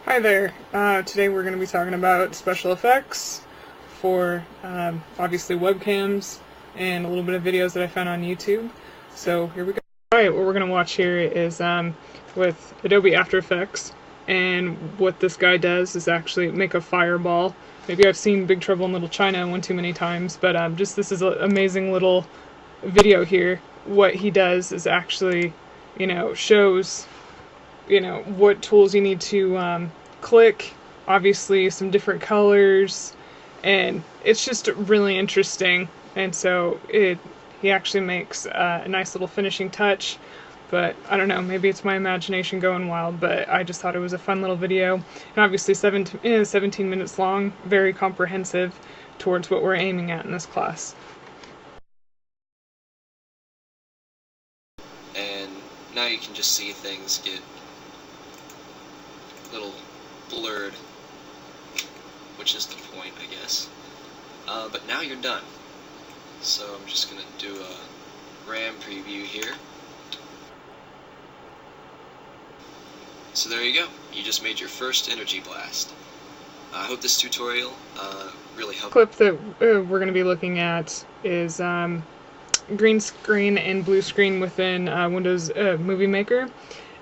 Hi there. Today we're going to be talking about special effects for obviously webcams and a little bit of videos that I found on YouTube. So here we go. Alright, what we're going to watch here is with Adobe After Effects, and what this guy does is actually make a fireball. Maybe I've seen Big Trouble in Little China one too many times, but just this is an amazing little video here. What he does is actually, shows what tools you need to click, obviously some different colors, and it's just really interesting. And so he actually makes a nice little finishing touch, but I don't know, maybe it's my imagination going wild, but I just thought it was a fun little video, and obviously 17 minutes long, very comprehensive towards what we're aiming at in this class. And now you can just see things get a little blurred, which is the point, I guess. But now you're done. So I'm just going to do a RAM preview here. So there you go. You just made your first energy blast. I hope this tutorial really helped. The clip that we're going to be looking at is green screen and blue screen within Windows Movie Maker.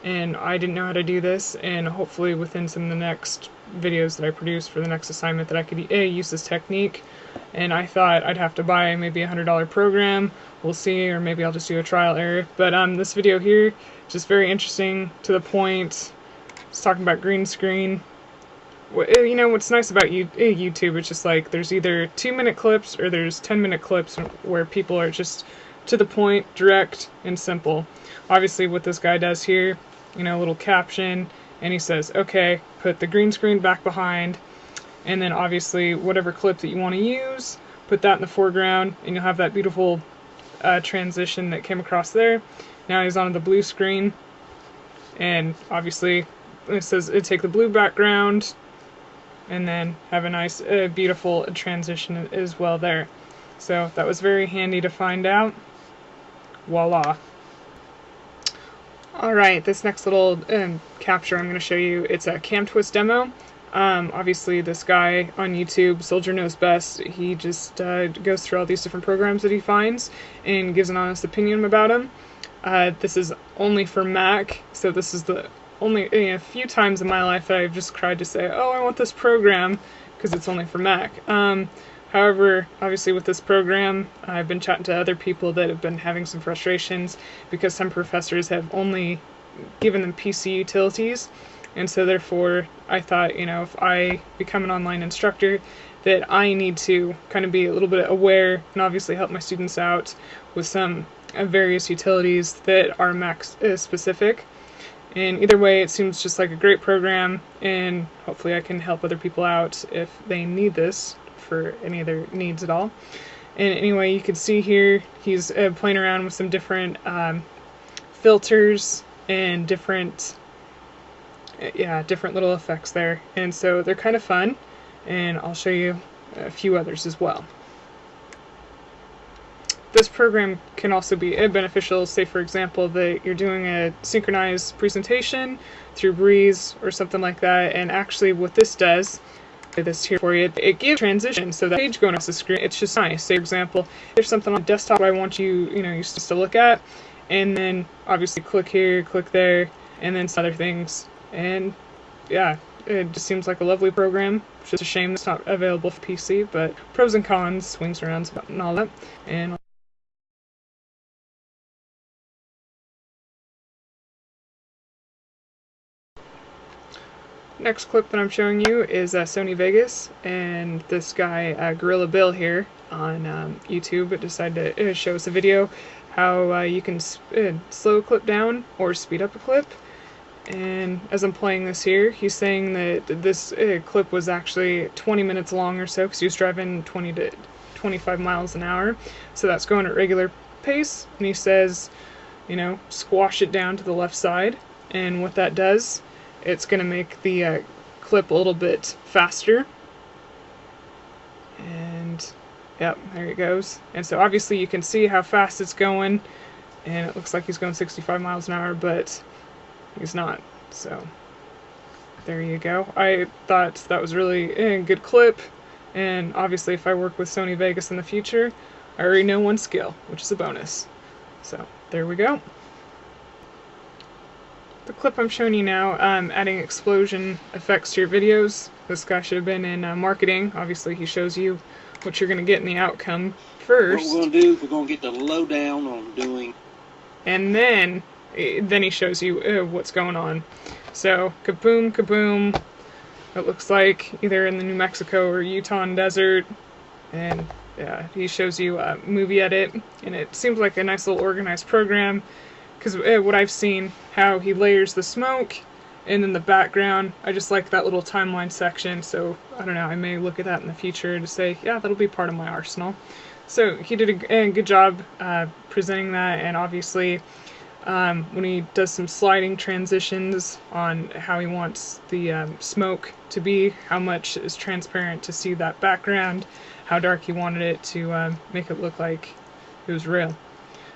And I didn't know how to do this, and hopefully within some of the next videos that I produce for the next assignment that I could use this technique. And I thought I'd have to buy maybe a $100 program, we'll see, or maybe I'll just do a trial error. But this video here, just very interesting, to the point. It's talking about green screen. What's nice about YouTube, it's just like there's either 2-minute clips or there's 10-minute clips where people are just to the point, direct, and simple. Obviously what this guy does here, a little caption, and he says, okay, put the green screen back behind, and then obviously whatever clip that you want to use, put that in the foreground, and you'll have that beautiful transition that came across there. Now he's on the blue screen, and obviously it says take the blue background, and then have a nice, beautiful transition as well there. So that was very handy to find out. Voila. Alright, this next little capture I'm going to show you, it's a cam twist demo. Obviously this guy on YouTube, Soldier Knows Best, he just goes through all these different programs that he finds and gives an honest opinion about them. This is only for Mac, so this is the only a few times in my life that I've just tried to say, oh, I want this program, because it's only for Mac. However, obviously with this program, I've been chatting to other people that have been having some frustrations because some professors have only given them PC utilities, and so therefore I thought, if I become an online instructor, that I need to kind of be a little bit aware and obviously help my students out with some various utilities that are Mac specific. And either way, it seems just like a great program, and hopefully I can help other people out if they need this for any of their needs at all. And anyway, you can see here he's playing around with some different filters and different little effects there, and so they're kind of fun, and I'll show you a few others as well. This program can also be beneficial, say for example that you're doing a synchronized presentation through Breeze or something like that, and actually what this does, this here for you, it gives transition so that page going across the screen, it's just nice. Say for example, there's something on the desktop I want you to look at, and then obviously click here, click there, and then some other things, and yeah, it just seems like a lovely program. It's just a shame it's not available for PC, but pros and cons, swings and roundabouts and all that. And next clip that I'm showing you is Sony Vegas, and this guy Gorilla Bill here on YouTube decided to show us a video how you can slow a clip down or speed up a clip. And as I'm playing this here, he's saying that this clip was actually 20 minutes long or so, because he was driving 20 to 25 miles an hour, so that's going at regular pace. And he says, squash it down to the left side, and what that does, it's going to make the clip a little bit faster. And yep, there it goes. And so obviously you can see how fast it's going, and it looks like he's going 65 miles an hour, but he's not. So there you go. I thought that was really a good clip, and obviously if I work with Sony Vegas in the future, I already know one skill, which is a bonus. So there we go. The clip I'm showing you now, adding explosion effects to your videos. This guy should have been in marketing. Obviously he shows you what you're going to get in the outcome first. What we're going to do is we're going to get the lowdown on doing, and then he shows you what's going on. So kaboom, kaboom. It looks like either in the New Mexico or Utah desert, and he shows you a movie edit, and it seems like a nice little organized program, because what I've seen, how he layers the smoke, and then the background, I just like that little timeline section, so I don't know, I may look at that in the future to say, yeah, that'll be part of my arsenal. So he did a good job presenting that, and obviously when he does some sliding transitions on how he wants the smoke to be, how much is transparent to see that background, how dark he wanted it to make it look like it was real.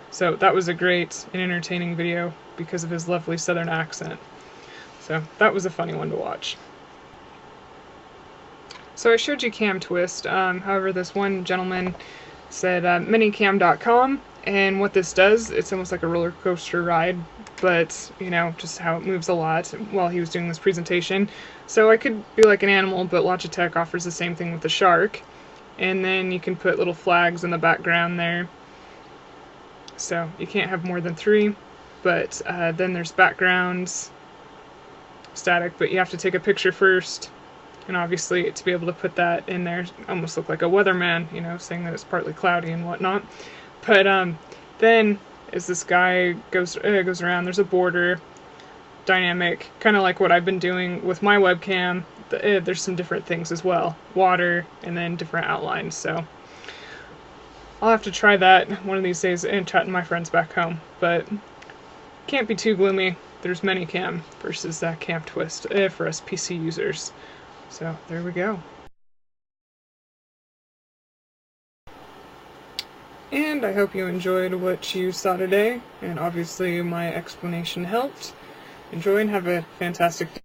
So that was a great and entertaining video because of his lovely southern accent. So that was a funny one to watch. So I showed you Cam Twist, however this one gentleman said minicam.com, and what this does, it's almost like a roller coaster ride, but you know, just how it moves a lot while he was doing this presentation. So I could be like an animal, but Logitech offers the same thing with the shark, and then you can put little flags in the background there. So you can't have more than 3, but then there's backgrounds, static, but you have to take a picture first, and obviously to be able to put that in there, almost look like a weatherman, you know, saying that it's partly cloudy and whatnot. But then as this guy goes around, there's a border, dynamic, kind of like what I've been doing with my webcam. There's some different things as well, water, and then different outlines. So I'll have to try that one of these days and chat to my friends back home, but can't be too gloomy. There's Minicam versus Cam Twist for us PC users. So there we go. And I hope you enjoyed what you saw today, and obviously my explanation helped. Enjoy and have a fantastic day.